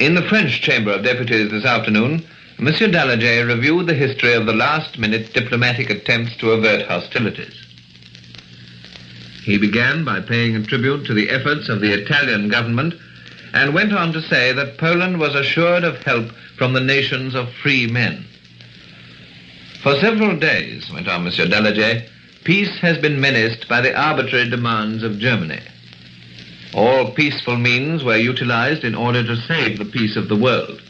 In the French Chamber of Deputies this afternoon, Monsieur Daladier reviewed the history of the last-minute diplomatic attempts to avert hostilities. He began by paying a tribute to the efforts of the Italian government and went on to say that Poland was assured of help from the nations of free men. For several days, went on Monsieur Daladier, peace has been menaced by the arbitrary demands of Germany. All peaceful means were utilized in order to save the peace of the world.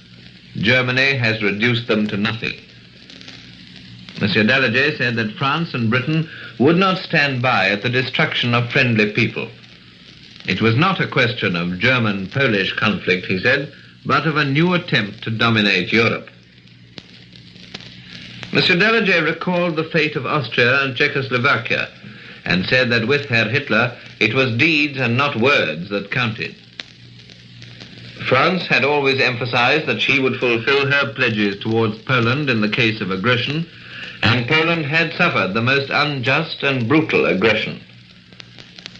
Germany has reduced them to nothing. Monsieur Daladier said that France and Britain would not stand by at the destruction of friendly people. It was not a question of German-Polish conflict, he said, but of a new attempt to dominate Europe. Monsieur Daladier recalled the fate of Austria and Czechoslovakia and said that with Herr Hitler, it was deeds and not words that counted. France had always emphasized that she would fulfill her pledges towards Poland in the case of aggression, and Poland had suffered the most unjust and brutal aggression.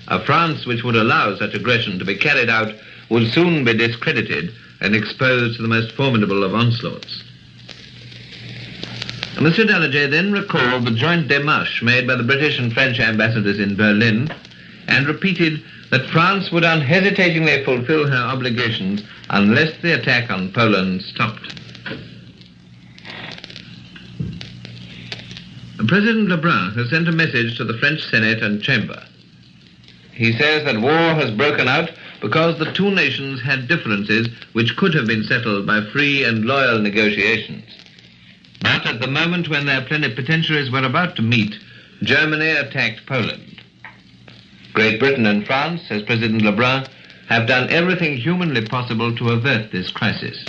A France which would allow such aggression to be carried out would soon be discredited and exposed to the most formidable of onslaughts. Monsieur Daladier then recalled the joint démarche made by the British and French ambassadors in Berlin and repeated that France would unhesitatingly fulfill her obligations unless the attack on Poland stopped. President Lebrun has sent a message to the French Senate and Chamber. He says that war has broken out because the two nations had differences which could have been settled by free and loyal negotiations. But at the moment when their plenipotentiaries were about to meet, Germany attacked Poland. Great Britain and France, says President Lebrun, have done everything humanly possible to avert this crisis.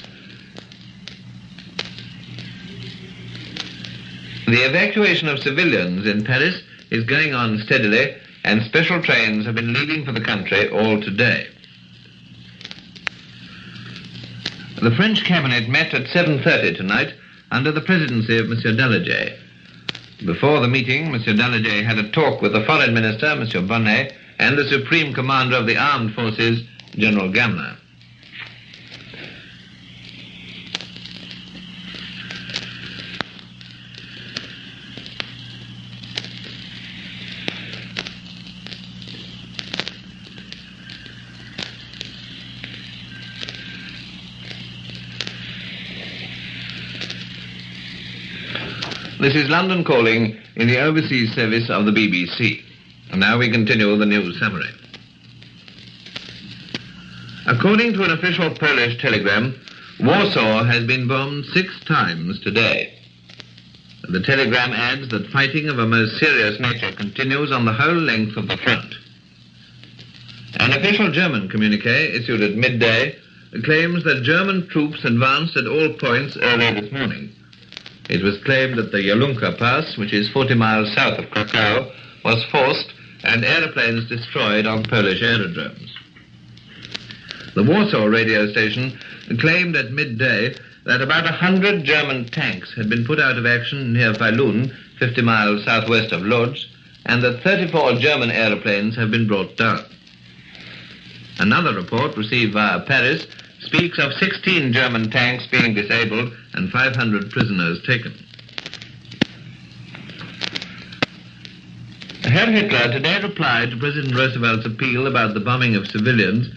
The evacuation of civilians in Paris is going on steadily, and special trains have been leaving for the country all today. The French cabinet met at 7:30 tonight under the presidency of Monsieur Daladier. Before the meeting, Monsieur Daladier had a talk with the Foreign Minister, Monsieur Bonnet, and the Supreme Commander of the Armed Forces, General Gamla. This is London Calling in the overseas service of the BBC. And now we continue the news summary. According to an official Polish telegram, Warsaw has been bombed 6 times today. The telegram adds that fighting of a most serious nature continues on the whole length of the front. An official German communique issued at midday claims that German troops advanced at all points early this morning. It was claimed that the Yalunka Pass, which is 40 miles south of Krakow, was forced and aeroplanes destroyed on Polish aerodromes. The Warsaw radio station claimed at midday that about 100 German tanks had been put out of action near Falun, 50 miles southwest of Lodz, and that 34 German aeroplanes have been brought down. Another report received via Paris speaks of 16 German tanks being disabled and 500 prisoners taken. Herr Hitler today replied to President Roosevelt's appeal about the bombing of civilians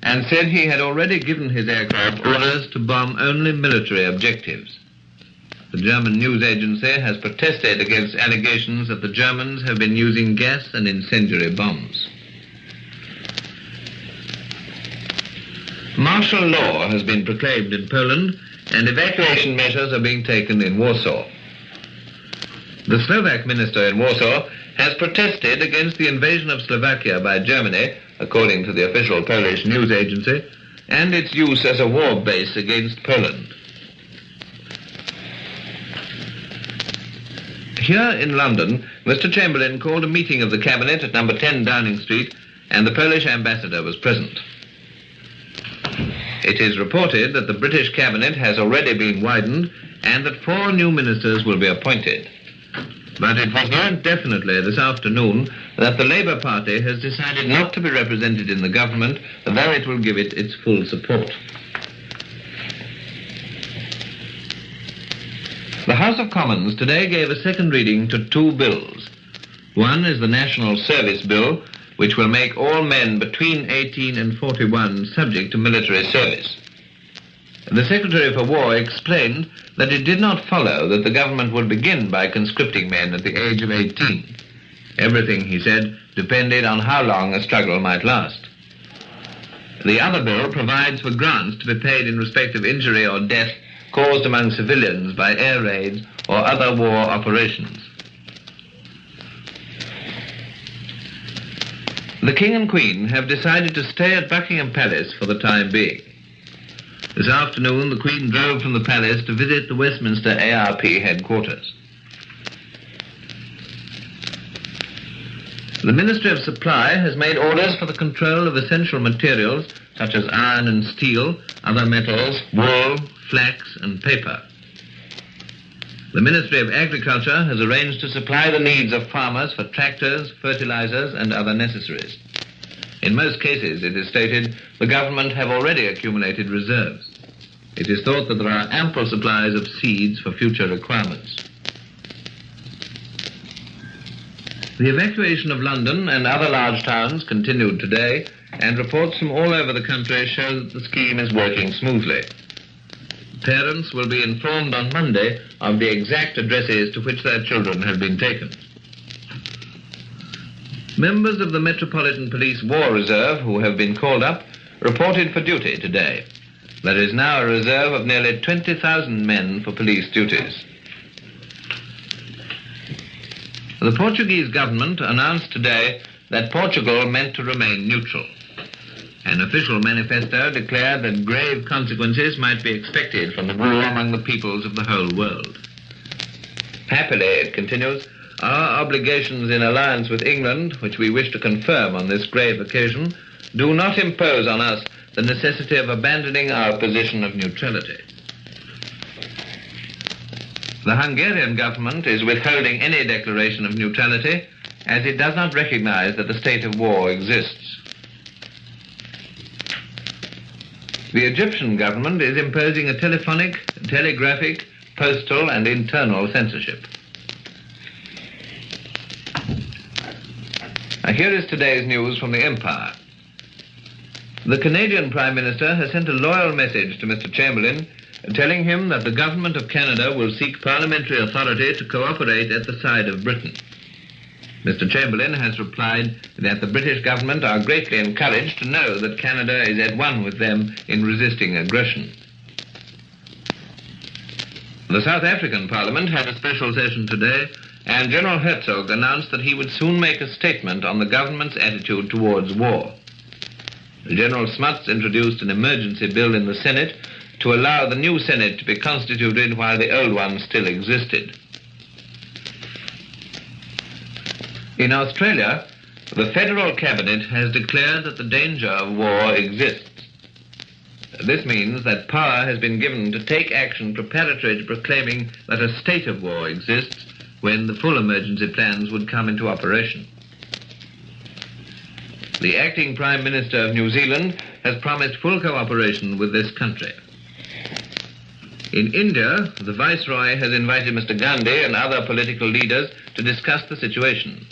and said he had already given his aircraft orders to bomb only military objectives. The German news agency has protested against allegations that the Germans have been using gas and incendiary bombs. Martial law has been proclaimed in Poland, and evacuation measures are being taken in Warsaw. The Slovak minister in Warsaw has protested against the invasion of Slovakia by Germany, according to the official Polish news agency, and its use as a war base against Poland. Here in London, Mr. Chamberlain called a meeting of the cabinet at number 10 Downing Street, and the Polish ambassador was present. It is reported that the British cabinet has already been widened and that 4 new ministers will be appointed. But it was learned definitely this afternoon that the Labour Party has decided not to be represented in the government, though it will give it its full support. The House of Commons today gave a second reading to two bills. One is the National Service Bill, which will make all men between 18 and 41 subject to military service. The Secretary for War explained that it did not follow that the government would begin by conscripting men at the age of 18. Everything, he said, depended on how long a struggle might last. The other bill provides for grants to be paid in respect of injury or death caused among civilians by air raids or other war operations. The King and Queen have decided to stay at Buckingham Palace for the time being. This afternoon, the Queen drove from the palace to visit the Westminster ARP headquarters. The Ministry of Supply has made orders for the control of essential materials such as iron and steel, other metals, wool, flax and paper. The Ministry of Agriculture has arranged to supply the needs of farmers for tractors, fertilizers and other necessaries. In most cases, it is stated, the government have already accumulated reserves. It is thought that there are ample supplies of seeds for future requirements. The evacuation of London and other large towns continued today, and reports from all over the country show that the scheme is working smoothly. Parents will be informed on Monday of the exact addresses to which their children have been taken. Members of the Metropolitan Police War Reserve who have been called up reported for duty today. There is now a reserve of nearly 20,000 men for police duties. The Portuguese government announced today that Portugal meant to remain neutral. An official manifesto declared that grave consequences might be expected from the war among the peoples of the whole world. Happily, it continues, our obligations in alliance with England, which we wish to confirm on this grave occasion, do not impose on us the necessity of abandoning our position of neutrality. The Hungarian government is withholding any declaration of neutrality as it does not recognize that a state of war exists. The Egyptian government is imposing a telephonic, telegraphic, postal and internal censorship. Now, here is today's news from the Empire. The Canadian Prime Minister has sent a loyal message to Mr. Chamberlain telling him that the government of Canada will seek parliamentary authority to cooperate at the side of Britain. Mr. Chamberlain has replied that the British government are greatly encouraged to know that Canada is at one with them in resisting aggression. The South African Parliament had a special session today, and General Hertzog announced that he would soon make a statement on the government's attitude towards war. General Smuts introduced an emergency bill in the Senate to allow the new Senate to be constituted while the old one still existed. In Australia, the federal cabinet has declared that the danger of war exists. This means that power has been given to take action preparatory to proclaiming that a state of war exists when the full emergency plans would come into operation. The acting Prime Minister of New Zealand has promised full cooperation with this country. In India, the Viceroy has invited Mr. Gandhi and other political leaders to discuss the situation.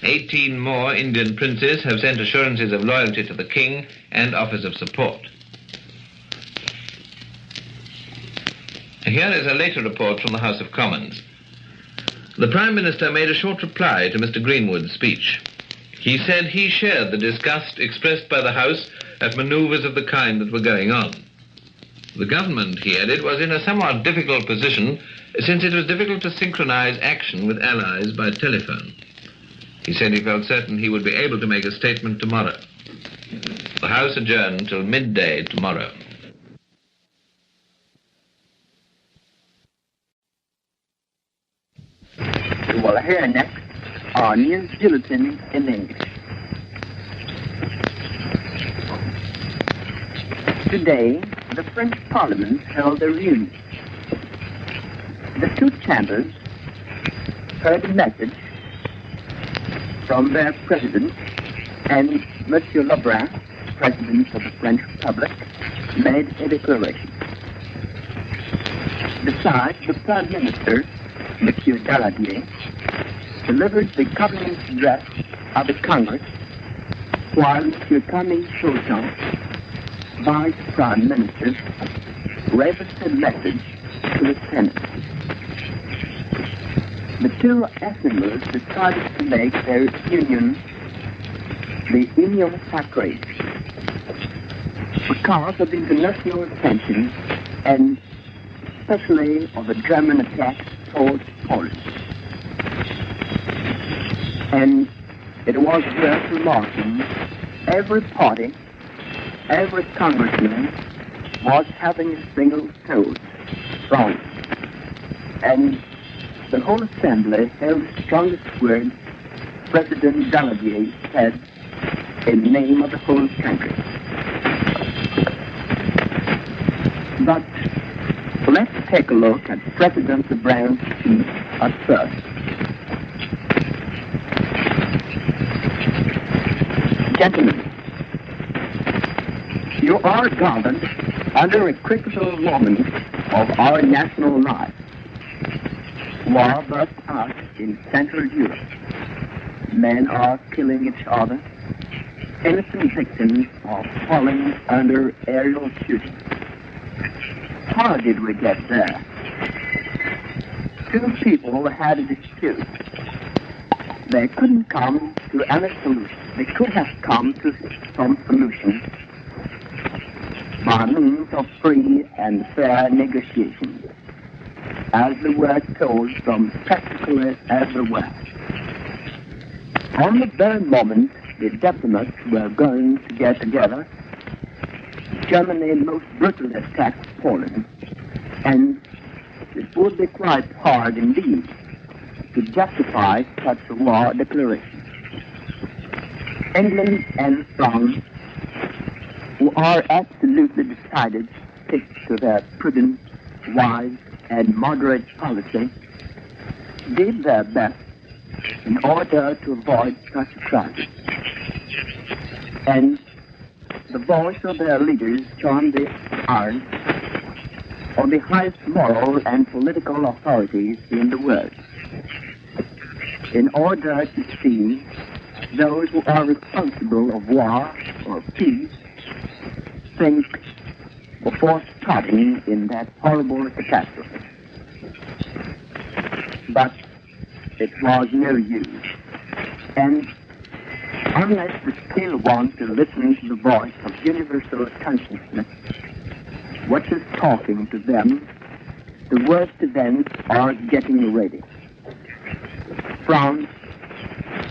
18 more Indian princes have sent assurances of loyalty to the king and offers of support. Here is a later report from the House of Commons. The Prime Minister made a short reply to Mr. Greenwood's speech. He said he shared the disgust expressed by the House at manoeuvres of the kind that were going on. The government, he added, was in a somewhat difficult position since it was difficult to synchronize action with allies by telephone. He said he felt certain he would be able to make a statement tomorrow. The House adjourned till midday tomorrow. You will hear next our news bulletin in English. Today, the French Parliament held a reunion. The two chambers heard a message from their president, and Monsieur Lebrun, President of the French Republic, made a declaration. Besides, the Prime Minister, Monsieur Daladier, delivered the government address of the Congress, while Monsieur Camille Chausson, Vice Prime Minister, read the message to the Senate. The two assemblies decided to make their union the Union Sacrée because of international tensions and especially of the German attack towards Poland. And it was worth remarking, every party, every congressman was having a single toast from it. And the whole assembly held the strongest words President Daladier said in the name of the whole country. But let's take a look at President Lebrun's speech at first. Gentlemen, you are gathered under a critical moment of our national life. War burst out in Central Europe. Men are killing each other. Innocent victims are falling under aerial shooting. How did we get there? Two people had a dispute. They couldn't come to any solution. They could have come to some solution by means of free and fair negotiations, as the word told from practically everywhere. On the very moment the diplomats were going to get together, Germany most brutally attacked Poland, and it would be quite hard indeed to justify such a war declaration. England and France, who are absolutely decided to stick to their prudent, wise, and moderate policy, did their best in order to avoid such a crisis. And the voice of their leaders charmed the hearts of the highest moral and political authorities in the world, in order to see those who are responsible of war or peace think before starting in that horrible catastrophe. But it was no use. And unless they still want to listen to the voice of universal consciousness, which is talking to them, the worst events are getting ready. France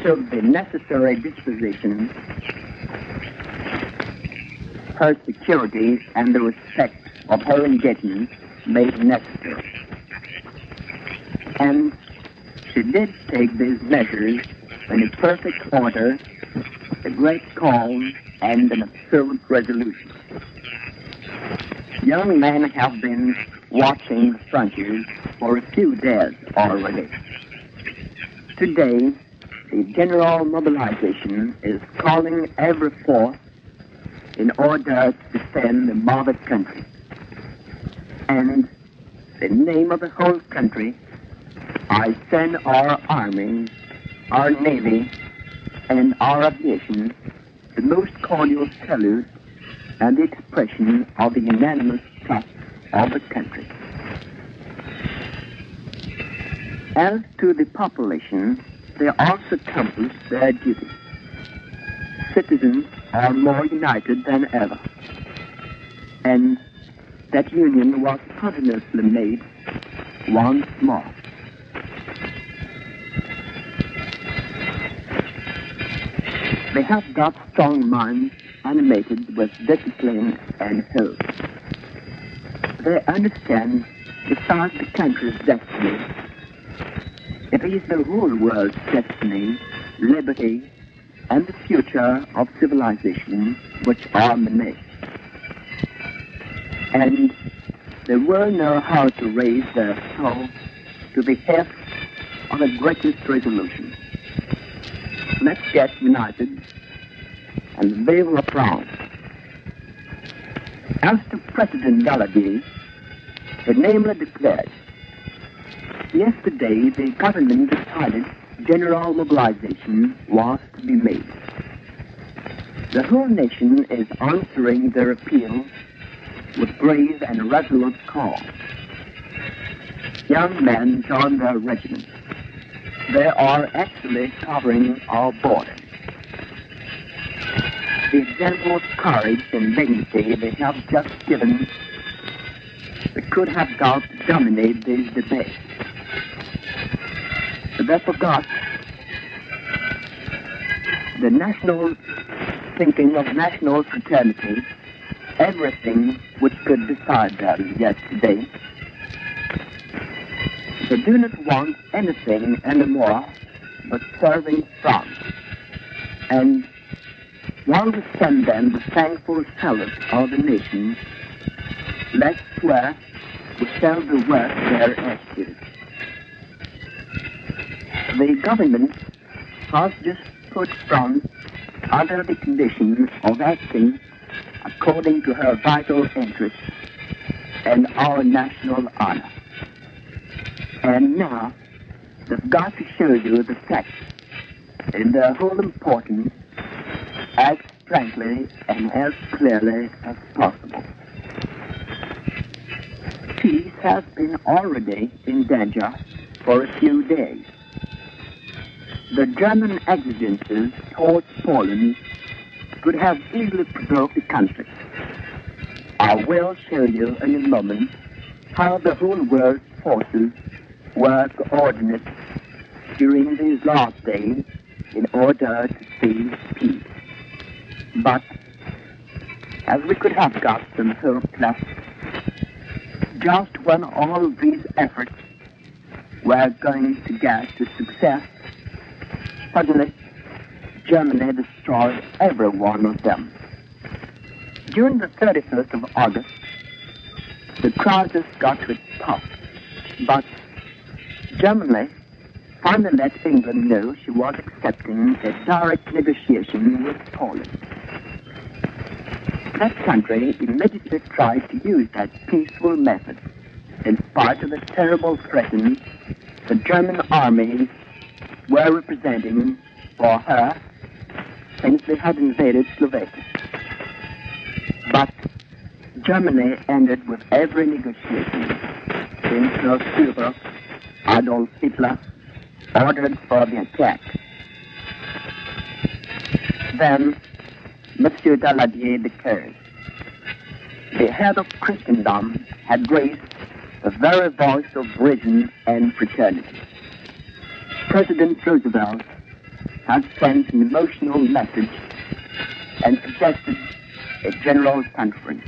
took the necessary disposition, her security and the respect of her engagements made necessary. And she did take these measures in a perfect order, a great calm, and an absurd resolution. Young men have been watching the frontiers for a few days already. Today, the general mobilization is calling every force in order to defend the mother country. And in the name of the whole country, I send our army, our navy, and our aviation the most cordial salute and the expression of the unanimous trust of the country. As to the population, they also accomplish their duty. Citizens are more united than ever, and that union was continuously made once more. They have got strong minds animated with discipline and hope. They understand, besides the country's destiny, it is the whole world's destiny, liberty, and the future of civilization which are the main. And they will know how to raise their soul to the heft of the greatest resolution. Let's get united and vive la France. As to President Daladier, It namely declared, yesterday the government decided general mobilization was to be made. The whole nation is answering their appeal with brave and resolute call. Young men join their regiments. They are actually covering our borders. The example of courage and dignity they have just given could have helped dominate these debates. They forgot the national thinking of national fraternity, everything which could decide them yesterday. They do not want anything anymore but serving France. And while we send them the thankful salute of the nation, let's swear we shall do work their attitude. The government has just put France under the condition of acting according to her vital interests and our national honor. And now, they've got to show you the facts in their whole importance as frankly and as clearly as possible. Peace has been already in danger for a few days. The German exigencies towards Poland could have easily provoked the conflict. I will show you in a moment how the whole world's forces were coordinated during these last days in order to seize peace. But as we could have got some hope left, just when all these efforts were going to get to success, suddenly Germany destroyed every one of them. During the 31st of August, the crisis got to its top, but Germany finally let England know she was accepting a direct negotiation with Poland. That country immediately tried to use that peaceful method, in spite of the terrible threats the German armies were representing for her since they had invaded Slovakia. But Germany ended with every negotiation since the Führer, Adolf Hitler, ordered for the attack. Then Monsieur Daladier declared, the head of Christendom had raised the very voice of reason and fraternity. President Roosevelt had sent an emotional message and suggested a general conference.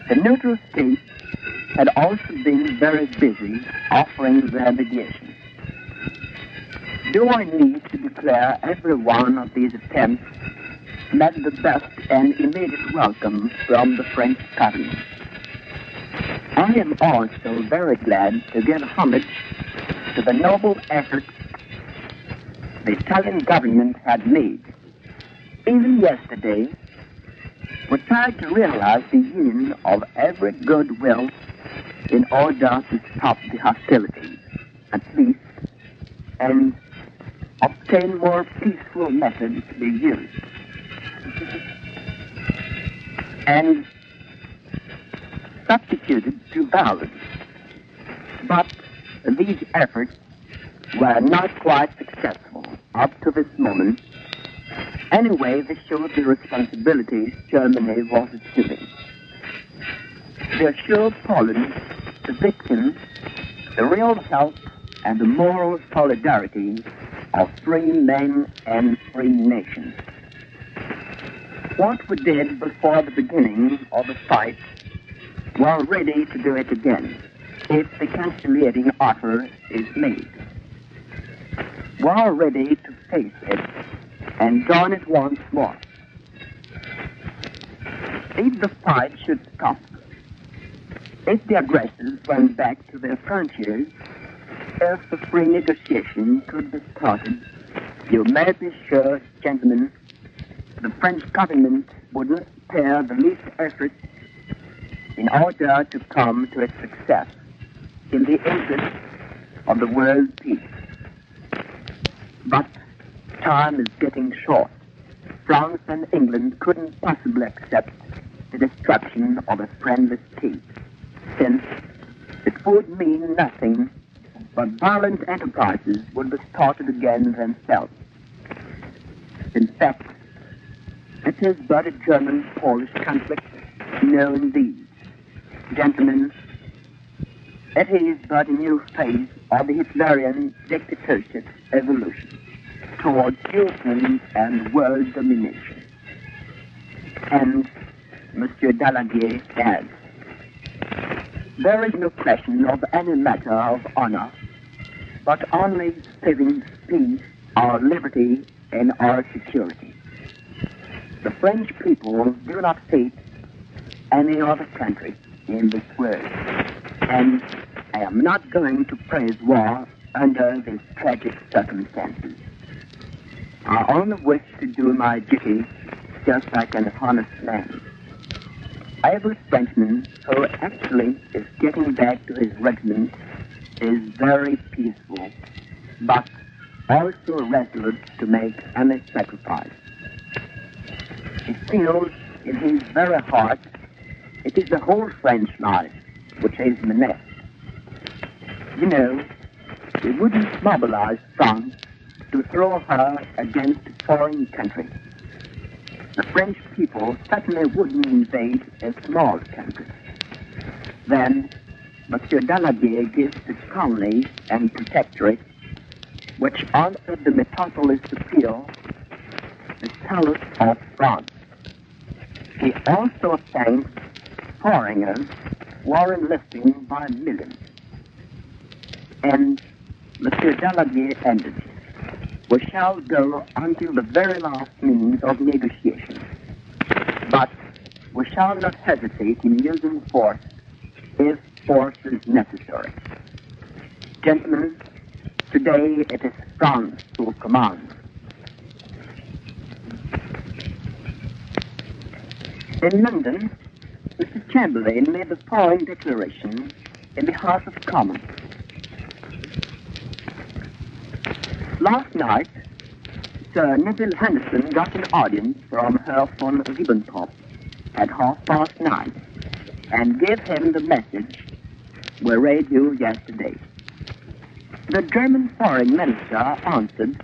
The neutral states had also been very busy offering their mediation. Do I need to declare every one of these attempts met the best and immediate welcome from the French government? I am also very glad to give homage to the noble effort the Italian government had made. Even yesterday, we tried to realize the union of every goodwill in order to stop the hostilities, at least, and obtain more peaceful methods to be used. And substituted to violence. But these efforts were not quite successful up to this moment. Anyway, they showed the responsibilities Germany was assuming. They assured Poland, the victims, the real help and the moral solidarity of free men and free nations. What we did before the beginning of the fight, we're ready to do it again if the conciliating offer is made. We're ready to face it and join it once more. If the fight should stop, if the aggressors went back to their frontiers, if the free negotiation could be started, you may be sure, gentlemen, the French government would not spare the least effort in order to come to its success in the interest of the world's peace. But time is getting short. France and England couldn't possibly accept the destruction of a friendless peace, since it would mean nothing but violent enterprises would be started again themselves. In fact, it is but a German-Polish conflict. No, indeed. Gentlemen, it is but a new phase of the Hitlerian dictatorship evolution towards European and world domination. And Monsieur Daladier adds, there is no question of any matter of honor, but only saving peace, our liberty, and our security. The French people do not hate any other country in this world, and I am not going to praise war under these tragic circumstances. I only wish to do my duty just like an honest man. Every Frenchman who actually is getting back to his regiment is very peaceful, but also resolute to make any sacrifice. He feels in his very heart it is the whole French life which is menaced. You know, we wouldn't mobilize France to throw her against a foreign country. The French people certainly wouldn't invade a small country. Then, Monsieur Daladier gives the colony and protectorate, which answered the metropolis appeal, the salute of France. He also thanks foreigners who are enlisting by millions. And Monsieur Daladier ended, we shall go until the very last means of negotiation. But we shall not hesitate in using force if force is necessary. Gentlemen, today it is France who commands. In London, Mr. Chamberlain made the following declaration in the House of Commons. Last night, Sir Neville Henderson got an audience from Herr von Ribbentrop at 9:30 and gave him the message we read you yesterday. The German foreign minister answered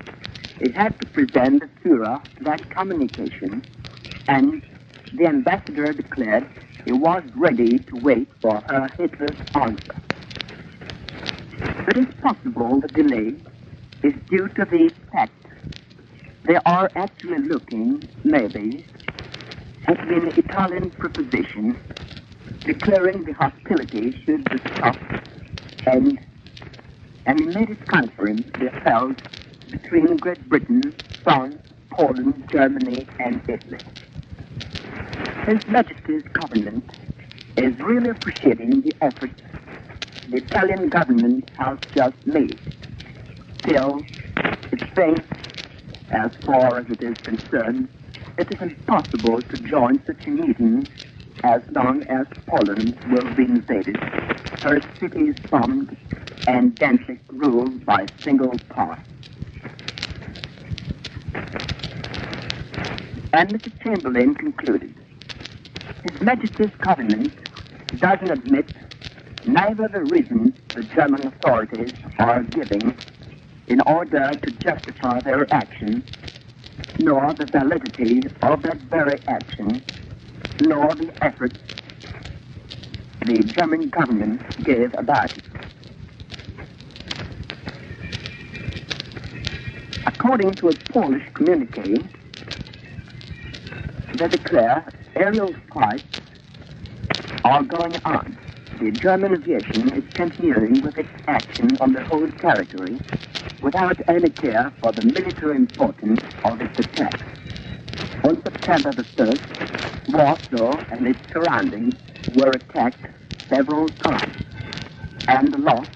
he had to present the Führer that communication, and the ambassador declared he was ready to wait for Herr Hitler's answer. It is possible the delay is due to the fact they are actually looking, maybe, at the Italian proposition declaring the hostilities should be stopped and an immediate conference be held between Great Britain, France, Poland, Germany, and Italy. His Majesty's government is really appreciating the efforts the Italian government has just made. Still, it thinks, as far as it is concerned, it is impossible to join such a meeting as long as Poland will be invaded, her cities bombed, and Danzig ruled by a single power. And Mr. Chamberlain concluded, His Majesty's government doesn't admit neither the reasons the German authorities are giving in order to justify their action, nor the validity of that very action, nor the efforts the German government gave about it. According to a Polish communique, they declare aerial fights are going on. The German aviation is continuing with its action on the whole territory without any care for the military importance of its attacks. On September the 1st, Warsaw and its surroundings were attacked several times, and the loss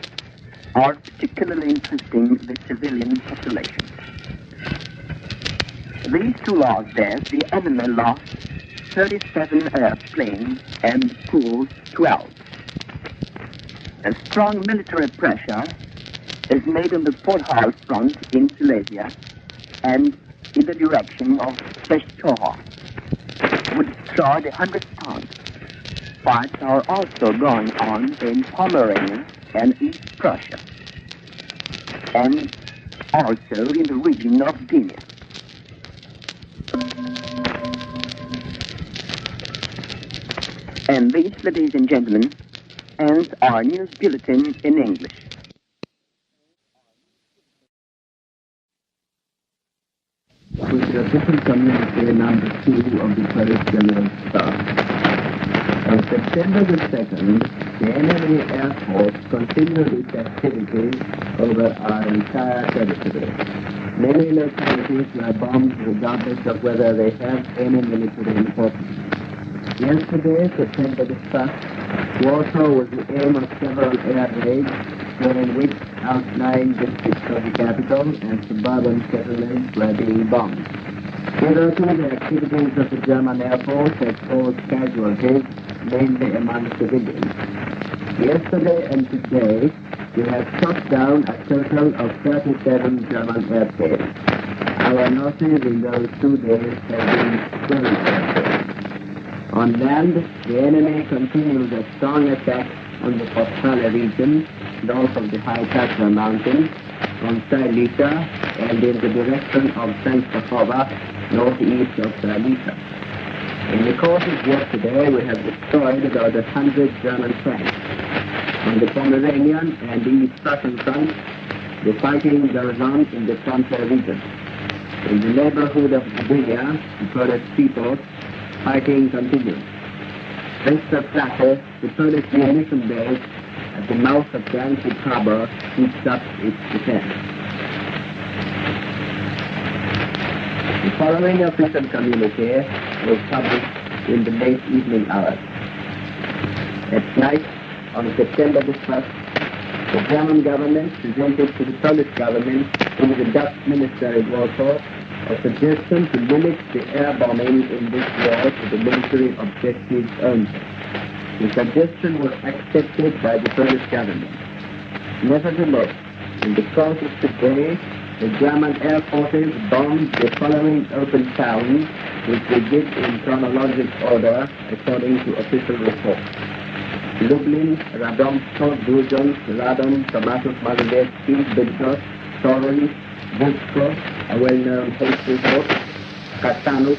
are particularly interesting the civilian population. These two last days, the enemy lost 37 airplanes and Tu-12. A strong military pressure is made on the Port Hall front in Silesia and in the direction of Prešov, would destroy the 100th pound. Fights are also going on in Pomerania and East Prussia, and also in the region of Guinea. And this, ladies and gentlemen, ends our news bulletin in English. With the official communique number 2 of the Polish General Staff. On September the 2nd, the enemy Air Force continued its activities over our entire territory. Many localities were bombed regardless of whether they have any military importance. Yesterday, September the 1st, Warsaw was the aim of several air raids, during which outlying districts of the capital and suburban settlements were being bombed. Hitherto, the activities of the German Air Force had caused casualties, mainly among civilians. Yesterday and today, we have shot down a total of 37 German airplanes. Our losses in those 2 days have been very severe. On land, the enemy continues a strong attack on the Podhale region, north of the High Tatra Mountains, on Silesia, and in the direction of Częstochowa, northeast of Silesia. In the course of yesterday, we have destroyed about 100 German tanks. On the Pomeranian and the East Prussian front, the fighting goes on in the frontier region. In the neighborhood of Gdynia, the Polish seaport, fighting continues. Westerplatte, the Polish munition base at the mouth of Danzig Harbor, keeps up its defense. The following official communique was published in the late evening hours. At night, on September the 1st, the German government presented to the Polish government through the Dutch minister in Warsaw a suggestion to limit the air bombing in this war to the military objectives only. The suggestion was accepted by the Polish government. Nevertheless, in the course of today, the German air forces bombed the following open towns, which they did in chronological order according to official reports: Lublin, Radomsko, Grudziądz, Radom, Tomaszów Mazowiecki, Bydgoszcz, Toruń, Budzko, a well-known hasty port, Kastanów,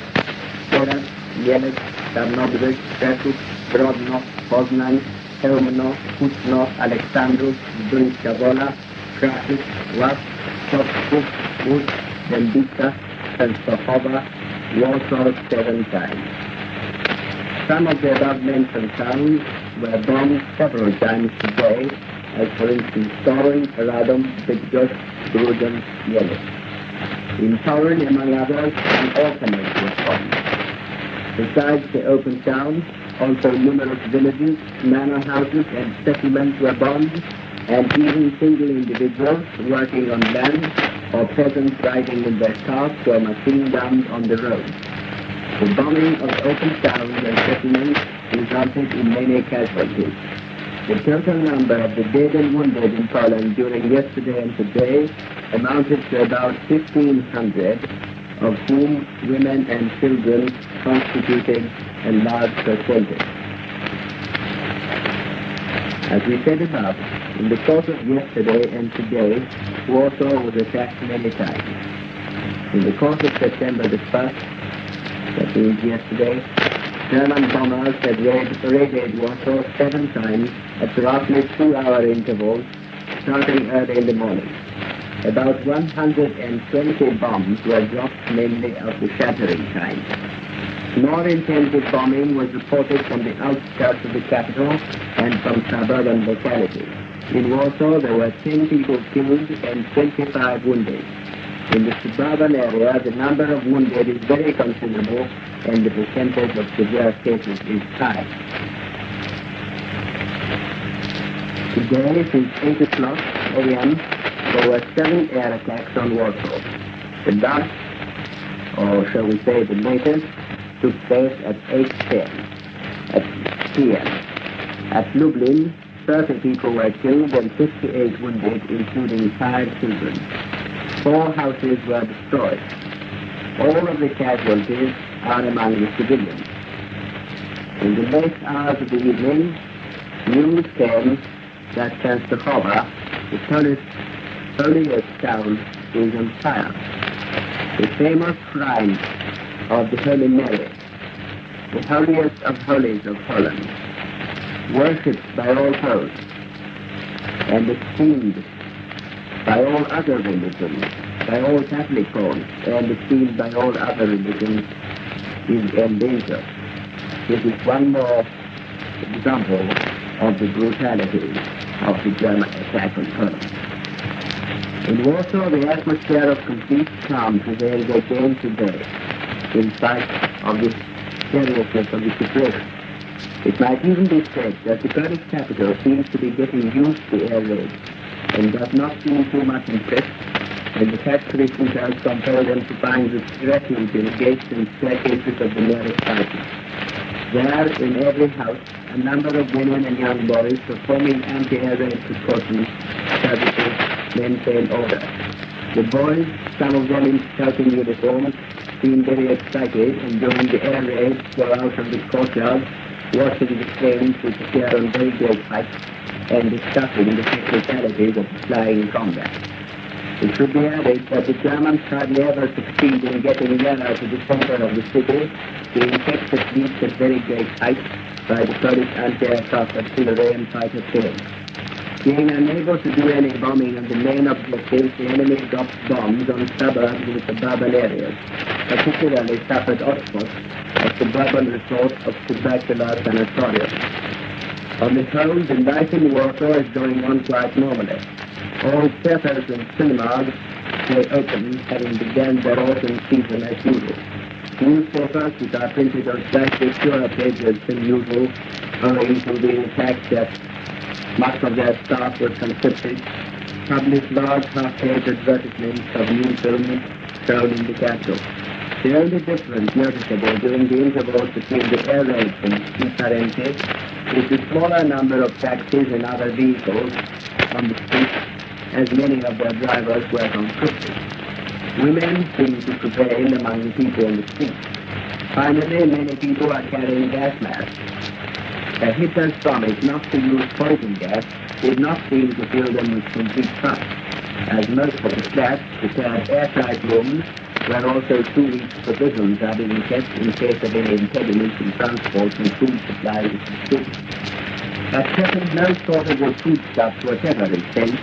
Teraz, Mielec, Tarnobrzeg, Rzeszów, Brodno, Poznań, Chełmno, Kutno, Aleksandrów, Zduńska Wola, Kraków, Łask, Stoczków, Łódź, Dębica, Częstochowa, Warsaw 7 times. Some of the above-mentioned towns were bombed several times today, as for instance Toruń, Radom, Bydgoszcz, Grudziądz, Mielec. In Toruń, among others, an orphanage was bombed. Besides the open towns, also numerous villages, manor houses and settlements were bombed, and even single individuals working on land or peasants riding in their carts were machine gunned on the road. The bombing of open towns and settlements resulted in many casualties. The total number of the dead and wounded in Poland during yesterday and today amounted to about 1,500, of whom women and children constituted a large percentage. As we said above, in the course of yesterday and today, Warsaw was attacked many times. In the course of September the 1st, that means yesterday, German bombers had raided Warsaw 7 times at roughly 2-hour intervals, starting early in the morning. About 120 bombs were dropped, mainly of the shattering kind. More intensive bombing was reported from the outskirts of the capital and from suburban localities. In Warsaw, there were 10 people killed and 25 wounded. In the suburban area, the number of wounded is very considerable and the percentage of severe cases is high. Today, since 8 o'clock a.m., there were 7 air attacks on Warsaw. The Dutch, or shall we say the natives, took place at 8:10 p.m. At Lublin, 30 people were killed and 58 wounded, including 5 children. 4 houses were destroyed. All of the casualties are among the civilians. In the late hours of the evening, news came that Częstochowa, the holiest town, is on fire. The famous shrine of the Holy Mary, the holiest of holies of Poland, worshipped by all Poles and esteemed by all other religions, by all Catholic Poles, and esteemed by all other religions, is in danger. This is one more example of the brutality of the German attack on Poland. In Warsaw, the atmosphere of complete calm prevails again today, in spite of the seriousness of the situation. It might even be said that the Polish capital seems to be getting used to air raids and does not seem too much impressed when the factory shooters compel them to find refuge in gates and staircases of the nearest houses. There, in every house, a number of women and young boys performing anti-air raid precautions services maintain order. The boys, some of them in scouting uniforms, seem very excited and during the air raids go out of the courtyard watching the planes which appear on very great heights and discussing the technicalities of flying combat. It should be added that the Germans hardly ever succeed in getting nearer to the center of the city, being kept at least at very great heights by the Polish anti-aircraft artillery and fighter planes. Being unable to do any bombing on the main objectives, the enemy dropped bombs on suburbs in suburban areas, particularly suffered hotspots at suburban resort of tubercular sanatorium. On the whole, the life in Warsaw is going on quite normally. All theaters and cinemas stay open, having begun their autumn season as usual. Newspapers, which are printed on slightly fewer pages than usual, owing to the fact that much of their staff was conscripted, publish large half-page advertisements of new films shown in the capital. The only difference noticeable during the intervals between the air raids and Pisarenki is the smaller number of taxis and other vehicles on the streets, as many of their drivers were conscripted. Women seem to prevail among the people on the streets. Finally, many people are carrying gas masks. A Hitler's promise not to use poison gas did not seem to fill them with complete trust, as most of the flats prepared airtight rooms where also 2 weeks' provisions are being kept in case of any impediments in transport and food supplies to the city. At present, no shortage of foodstuffs whatever is sent.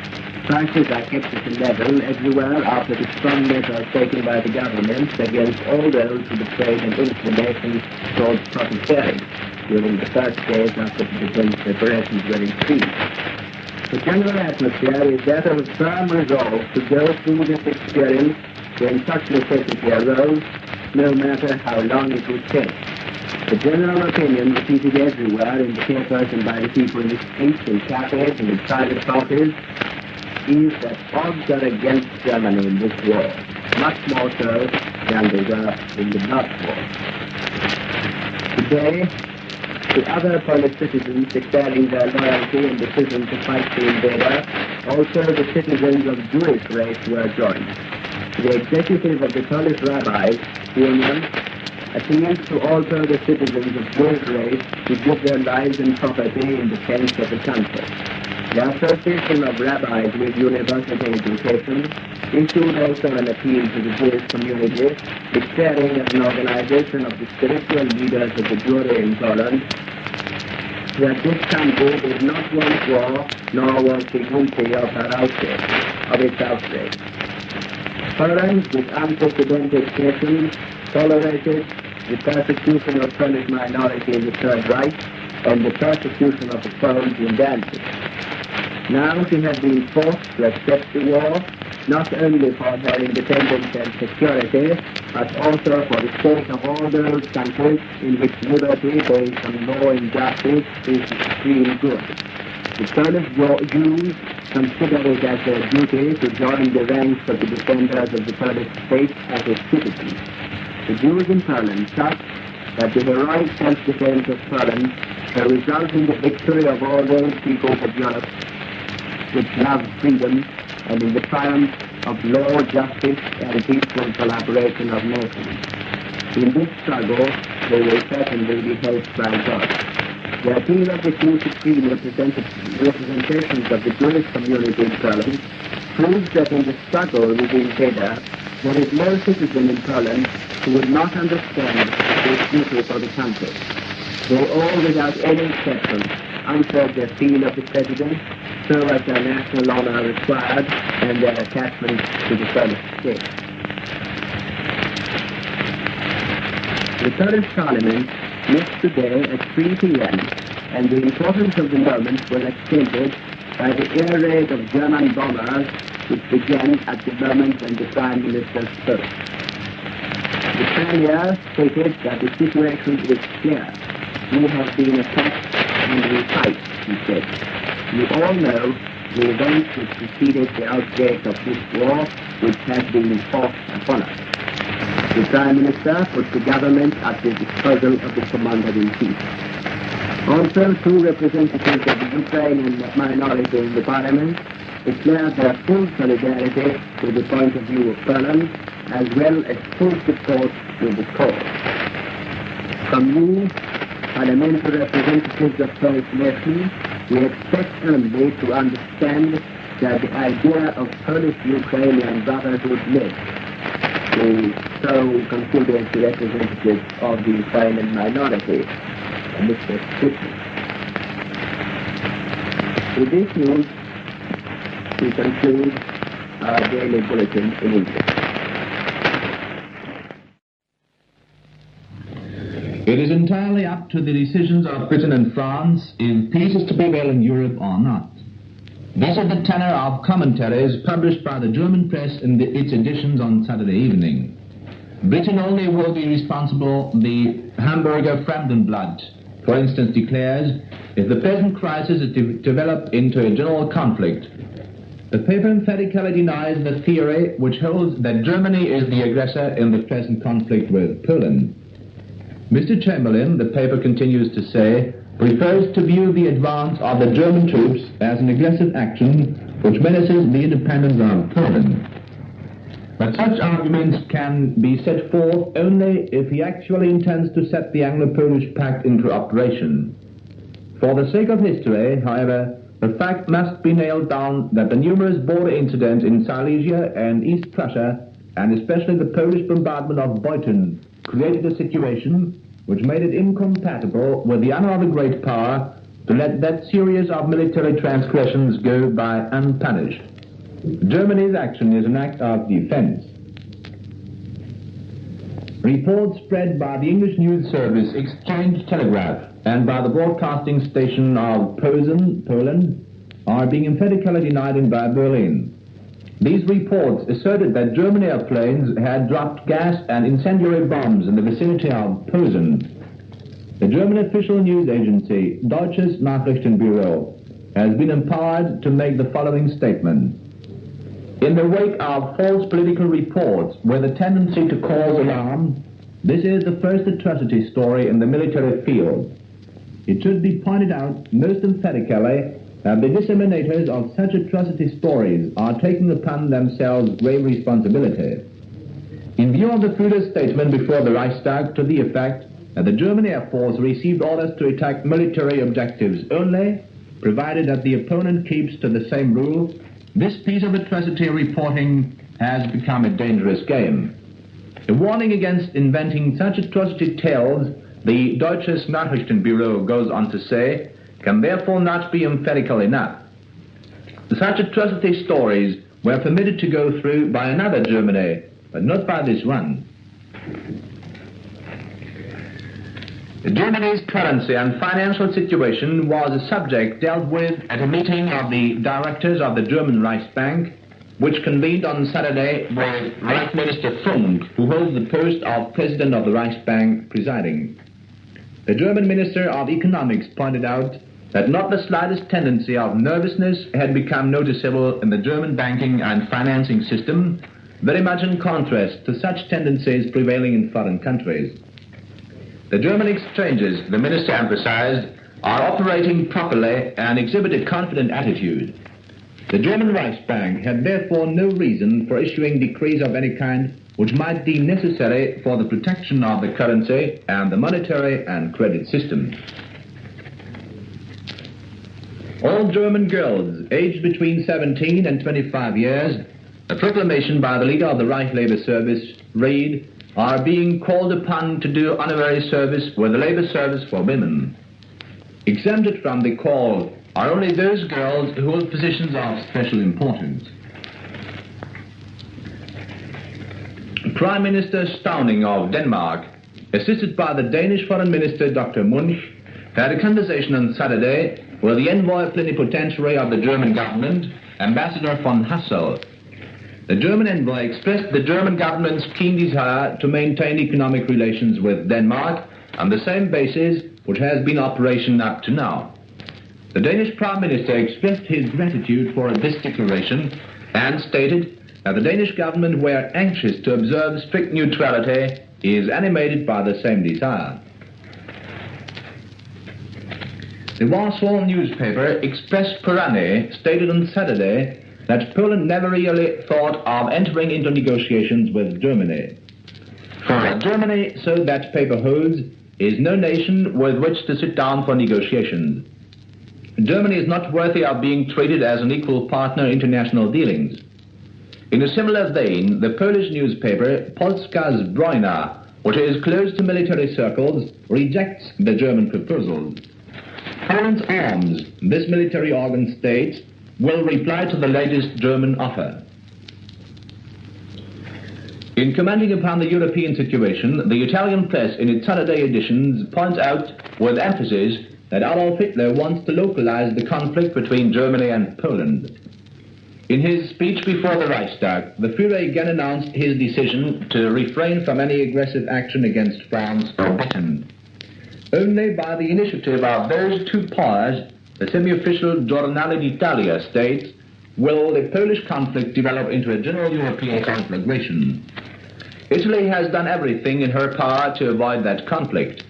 Prices are kept at a level everywhere after the strong measures taken by the government against all those who betrayed an inclination towards profiteering during the first days after the defense preparations were increased. The general atmosphere is that of a firm resolve to go through this experience when such necessity arose, no matter how long it would take. The general opinion repeated everywhere in the papers and by the people in the streets, in cafes and in private parties is that odds are against Germany in this war, much more so than they were in the last war. Today, the other Polish citizens declaring their loyalty and decision to fight the invader, also the citizens of Jewish race were joined. The executive of the Polish Rabbis Union appeals to also the citizens of Jewish race to give their lives and property in defense of the country. The Association of Rabbis with University Education issued also an appeal to the Jewish community, declaring as an organization of the spiritual leaders of the Jewry in Poland that this country did not want war, nor was she guilty of its outrage. Poland, with unprecedented passions, tolerated the persecution of Polish minority in the Third Reich and the persecution of the Poles in Danzig. Now she has been forced to accept the war, not only for her independence and security, but also for the sake of all those countries in which liberty based on law and justice is the supreme good. The Polish Jews consider it as their duty to join the ranks of the defenders of the Polish state as its citizens. The Jews in Poland trust that the heroic self-defense of Poland shall result in the victory of all those peoples of Europe which love freedom, and in the triumph of law, justice, and peaceful collaboration of nations. In this struggle, they will certainly be helped by God. The appeal of the two supreme representations of the Jewish community in Poland proves that in the struggle within Beda, there is no citizen in Poland who would not understand the duty for the country. They all, without any exception, answered the appeal of the President, so as their national honor required and their attachment to the Polish state. The Polish Parliament met today at 3 p.m., and the importance of the moment was accentuated by the air raid of German bombers which began at the moment when the Prime Minister spoke. The Premier stated that the situation is clear. We have been attacked and we fight, he said. You all know the events which preceded the outbreak of this war which has been forced upon us. The Prime Minister put the government at the disposal of the Commander-in-Chief. Also, two representatives of the Ukrainian minority in the Parliament declared their full solidarity with the point of view of Poland, as well as full support with the cause. From you, parliamentary representatives of Polish nation, we expect only to understand that the idea of Polish-Ukrainian brotherhood lives. So considers the representative of the Ukrainian minority, Mr. Stutman. With this news, we conclude our daily bulletin in English. It is entirely up to the decisions of Britain and France if peace is to prevail in Europe or not. This is the tenor of commentaries published by the German press in its editions on Saturday evening. Britain only will be responsible, the Hamburger Fremdenblatt, for instance, declares, if the present crisis is to develop into a general conflict. The paper emphatically denies the theory which holds that Germany is the aggressor in the present conflict with Poland. Mr. Chamberlain, the paper continues to say, prefers to view the advance of the German troops as an aggressive action which menaces the independence of Poland. But such arguments can be set forth only if he actually intends to set the Anglo-Polish Pact into operation. For the sake of history, however, the fact must be nailed down that the numerous border incidents in Silesia and East Prussia, and especially the Polish bombardment of Beuthen, created a situation which made it incompatible with the honor of a great power to let that series of military transgressions go by unpunished. Germany's action is an act of defense. Reports spread by the English News Service Exchange Telegraph and by the broadcasting station of Poland are being emphatically denied by Berlin. These reports asserted that German airplanes had dropped gas and incendiary bombs in the vicinity of Posen. The German official news agency, Deutsches Nachrichtenbüro, has been empowered to make the following statement. In the wake of false political reports with a tendency to cause alarm, this is the first atrocity story in the military field. It should be pointed out most emphatically that the disseminators of such atrocity stories are taking upon themselves grave responsibility. In view of the Führer's statement before the Reichstag to the effect that the German Air Force received orders to attack military objectives only, provided that the opponent keeps to the same rule, this piece of atrocity reporting has become a dangerous game. A warning against inventing such atrocity tales, the Deutsches Nachrichtenbüro goes on to say, can therefore not be emphatically enough. Such atrocity stories were permitted to go through by another Germany, but not by this one. Germany's currency and financial situation was a subject dealt with at a meeting of the directors of the German Reichsbank, which convened on Saturday with Reich Minister Funk, who holds the post of President of the Reichsbank, presiding. The German Minister of Economics pointed out that not the slightest tendency of nervousness had become noticeable in the German banking and financing system, very much in contrast to such tendencies prevailing in foreign countries. The German exchanges, the minister emphasized, are operating properly and exhibit a confident attitude. The German Reichsbank had therefore no reason for issuing decrees of any kind which might deem necessary for the protection of the currency and the monetary and credit system. All German girls aged between 17 and 25 years, a proclamation by the leader of the Reich Labor Service, read, are being called upon to do honorary service with the labor service for women. Exempted from the call are only those girls who hold positions of special importance. Prime Minister Stauning of Denmark, assisted by the Danish Foreign Minister Dr. Munch, had a conversation on Saturday with the envoy plenipotentiary of the German government, Ambassador von Hassel. The German envoy expressed the German government's keen desire to maintain economic relations with Denmark on the same basis which has been in operation up to now. The Danish Prime Minister expressed his gratitude for this declaration and stated that the Danish government, where anxious to observe strict neutrality, is animated by the same desire. The Warsaw newspaper Express Poranny stated on Saturday that Poland never really thought of entering into negotiations with Germany. For Germany, so that paper holds, is no nation with which to sit down for negotiations. Germany is not worthy of being treated as an equal partner in international dealings. In a similar vein, the Polish newspaper Polska Zbrojna, which is close to military circles, rejects the German proposals. Poland's arms, this military organ states, will reply to the latest German offer. In commenting upon the European situation, the Italian press in its Saturday editions points out with emphasis that Adolf Hitler wants to localize the conflict between Germany and Poland. In his speech before the Reichstag, the Führer again announced his decision to refrain from any aggressive action against France or Britain. Only by the initiative of those two powers, the semi-official Giornale d'Italia states, will the Polish conflict develop into a general European conflagration. Italy has done everything in her power to avoid that conflict.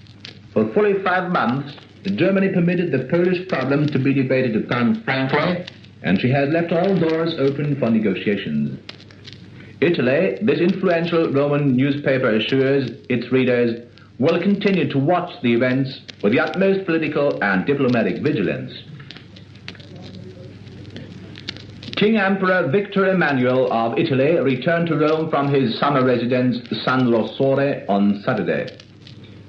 For fully 5 months, Germany permitted the Polish problem to be debated upon frankly, and she has left all doors open for negotiations. Italy, this influential Roman newspaper assures its readers, will continue to watch the events with the utmost political and diplomatic vigilance. King Emperor Victor Emmanuel of Italy returned to Rome from his summer residence San Rossore on Saturday.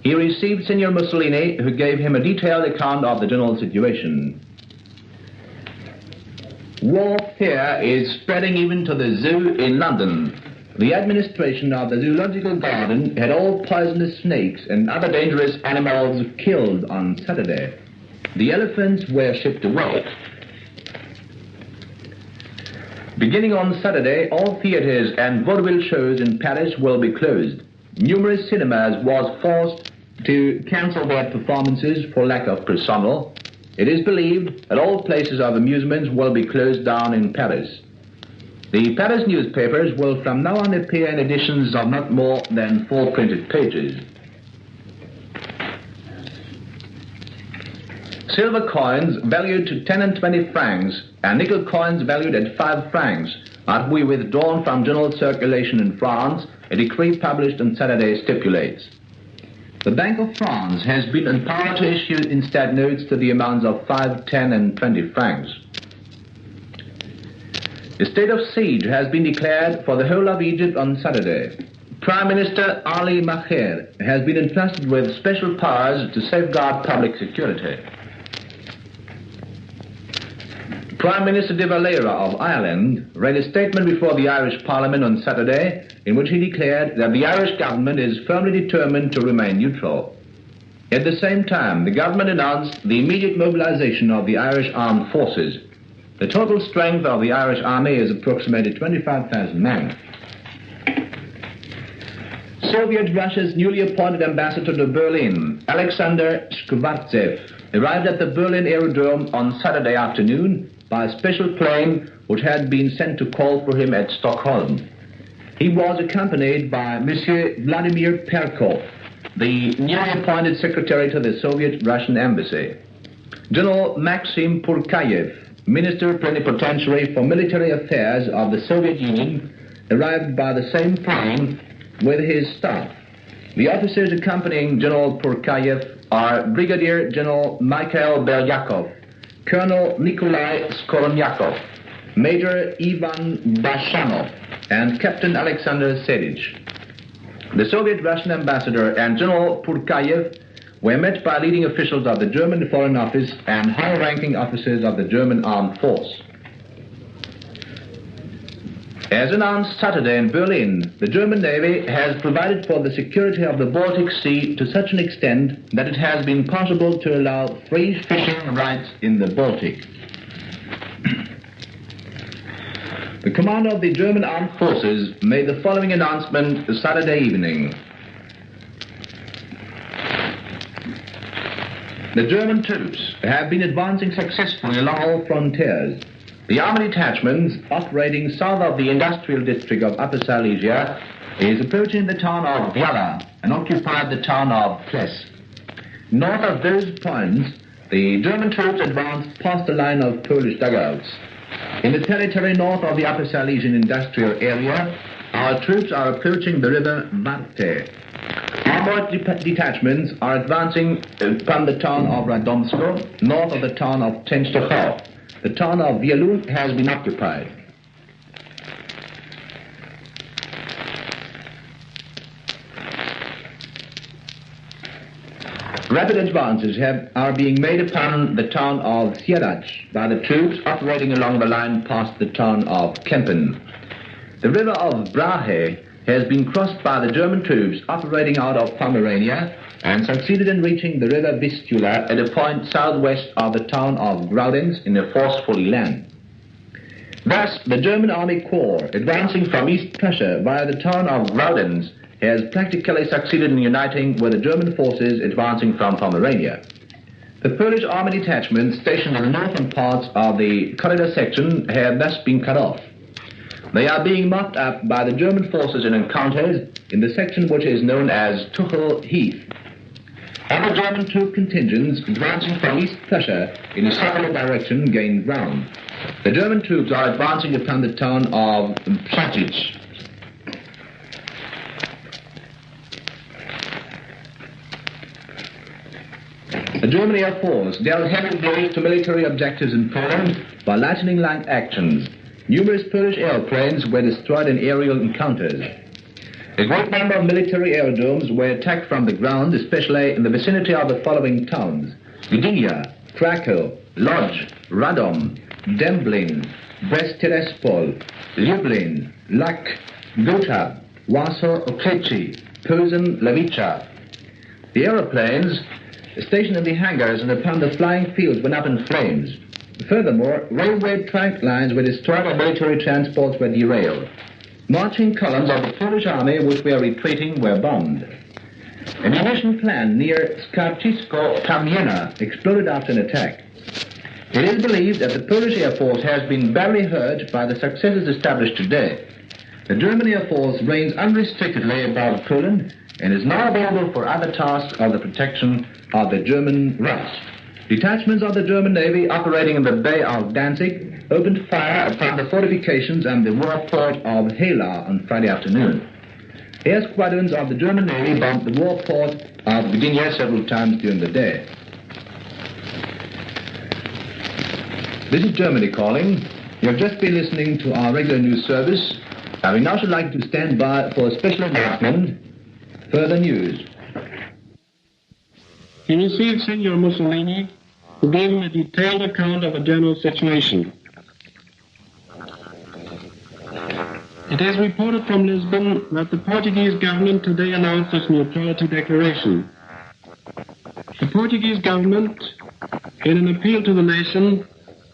He received Signor Mussolini, who gave him a detailed account of the general situation. Warfare is spreading even to the zoo in London. The administration of the zoological garden had all poisonous snakes and other dangerous animals killed on Saturday. The elephants were shipped away. Beginning on Saturday, all theaters and vaudeville shows in Paris will be closed. Numerous cinemas was forced to cancel their performances for lack of personnel. It is believed that all places of amusements will be closed down in Paris. The Paris newspapers will from now on appear in editions of not more than 4 printed pages. Silver coins valued to 10 and 20 francs and nickel coins valued at 5 francs are to be withdrawn from general circulation in France, a decree published on Saturday stipulates. The Bank of France has been empowered to issue instead notes to the amounts of 5, 10 and 20 francs. A state of siege has been declared for the whole of Egypt on Saturday. Prime Minister Ali Maher has been entrusted with special powers to safeguard public security. Prime Minister De Valera of Ireland read a statement before the Irish Parliament on Saturday in which he declared that the Irish government is firmly determined to remain neutral. At the same time, the government announced the immediate mobilization of the Irish armed forces. The total strength of the Irish army is approximately 25,000 men. Soviet Russia's newly appointed ambassador to Berlin, Alexander Shkvartsev, arrived at the Berlin Aerodrome on Saturday afternoon by a special plane which had been sent to call for him at Stockholm. He was accompanied by Monsieur Vladimir Perkov, the newly appointed secretary to the Soviet-Russian embassy. General Maxim Purkayev, Minister Plenipotentiary for Military Affairs of the Soviet Union, arrived by the same plane with his staff. The officers accompanying General Purkayev are Brigadier General Mikhail Belyakov, Colonel Nikolai Skolonyakov, Major Ivan Bashanov, and Captain Alexander Sedich. The Soviet-Russian ambassador and General Purkayev were met by leading officials of the German Foreign Office and high-ranking officers of the German Armed Force. As announced Saturday in Berlin, the German Navy has provided for the security of the Baltic Sea to such an extent that it has been possible to allow free fishing rights in the Baltic. The commander of the German Armed Forces made the following announcement Saturday evening. The German troops have been advancing successfully along all frontiers. The army detachments operating south of the industrial district of Upper Silesia is approaching the town of Vyala and occupied the town of Ples. North of those points, the German troops advanced past the line of Polish dugouts. In the territory north of the Upper Silesian industrial area, our troops are approaching the river Varte. Armored detachments are advancing from the town of Radomsko, north of the town of Częstochow. The town of Wielun has been occupied. Rapid advances are being made upon the town of Sierrach by the troops operating along the line past the town of Kempen. The river of Brahe has been crossed by the German troops operating out of Pomerania and succeeded in reaching the river Vistula at a point southwest of the town of Graudenz in a forceful land. Thus, the German Army Corps, advancing from East Prussia via the town of Graudenz, has practically succeeded in uniting with the German forces advancing from Pomerania. The Polish army detachments stationed in the northern parts of the corridor section have thus been cut off. They are being mopped up by the German forces in encounters in the section which is known as Tuchel Heath. Other German troop contingents advancing from East Prussia in a southerly direction gain ground. The German troops are advancing upon the town of Prachich. The German Air Force dealt heavy blows to military objectives in Poland by lightning-like actions. Numerous Polish airplanes were destroyed in aerial encounters. A great number of military aerodromes were attacked from the ground, especially in the vicinity of the following towns: Gdynia, Krakow, Lodz, Radom, Dęblin, Brest-Tiraspol, Lublin, Lak, Gotha, Warsaw, Oklechi, Posen, Lewica. The aeroplanes stationed in the hangars and upon the flying fields went up in flames. Furthermore, railway trunk lines were destroyed and military transports were derailed. Marching columns of the Polish army which were retreating were bombed. A munition plant near Skarczysko-Kamienna exploded after an attack. It is believed that the Polish Air Force has been badly hurt by the successes established today. The German Air Force reigns unrestrictedly above Poland and is now available for other tasks of the protection of the German rights. Detachments of the German Navy operating in the Bay of Danzig opened fire upon the fortifications and the war port of Hela on Friday afternoon. Air squadrons of the German Navy bombed the war port of Gdynia several times during the day. This is Germany calling. You have just been listening to our regular news service. We now should like to stand by for a special announcement. Further news. He received Signor Mussolini, who gave him a detailed account of the general situation. It is reported from Lisbon that the Portuguese government today announced its neutrality declaration. The Portuguese government, in an appeal to the nation,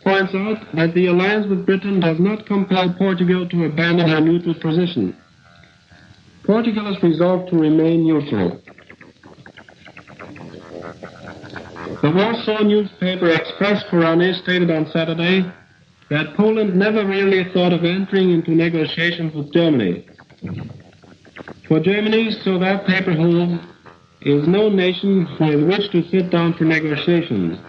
points out that the alliance with Britain does not compel Portugal to abandon her neutral position. Portugal is resolved to remain neutral. The Warsaw newspaper Express Korony stated on Saturday that Poland never really thought of entering into negotiations with Germany. For Germany, so that paper holds, is no nation with which to sit down for negotiations.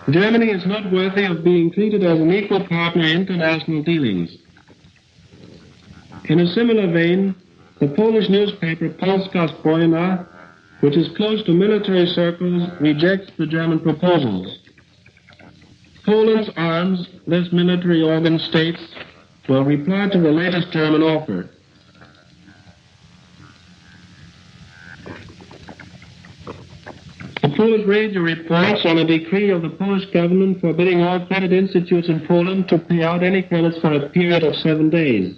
Germany is not worthy of being treated as an equal partner in international dealings. In a similar vein, the Polish newspaper Polska Zbrojna, which is close to military circles, rejects the German proposals. Poland's Arms, this military organ, states, will reply to the latest German offer. The Polish radio reports on a decree of the Polish government forbidding all credit institutes in Poland to pay out any credits for a period of 7 days.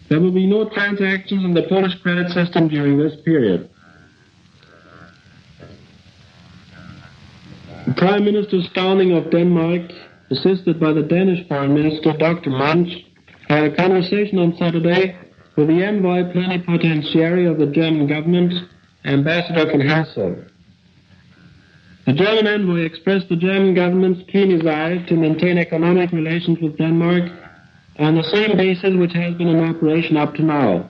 There will be no transactions in the Polish credit system during this period. Prime Minister Stauning of Denmark, assisted by the Danish Foreign Minister Dr. Munch, had a conversation on Saturday with the envoy plenipotentiary of the German government, Ambassador von Hassel. The German envoy expressed the German government's keen desire to maintain economic relations with Denmark on the same basis which has been in operation up to now.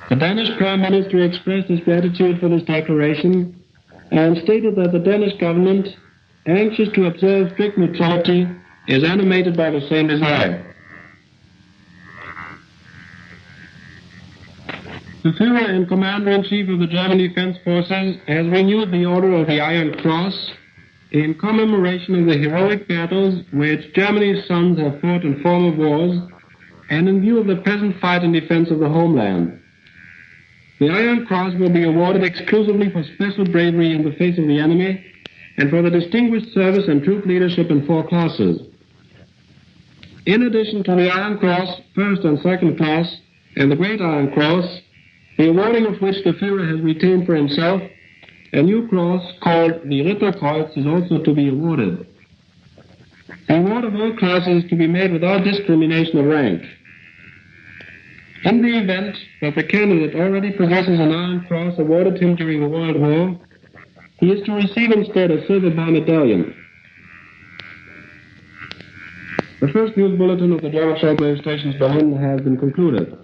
The Danish Prime Minister expressed his gratitude for this declaration and stated that the Danish government, anxious to observe strict neutrality, is animated by the same desire. The Führer and Commander-in-Chief of the German Defense Forces has renewed the Order of the Iron Cross in commemoration of the heroic battles which Germany's sons have fought in former wars and in view of the present fight in defense of the homeland. The Iron Cross will be awarded exclusively for special bravery in the face of the enemy and for the distinguished service and troop leadership in 4 classes. In addition to the Iron Cross, first and second class, and the Great Iron Cross, the awarding of which the Führer has retained for himself, a new cross called the Ritterkreuz is also to be awarded. The award of all classes is to be made without discrimination of rank. In the event that the candidate already possesses an Iron Cross awarded him during the World War, he is to receive instead a silver bar medallion. The first news bulletin of the German shortwave stations Berlin has been concluded.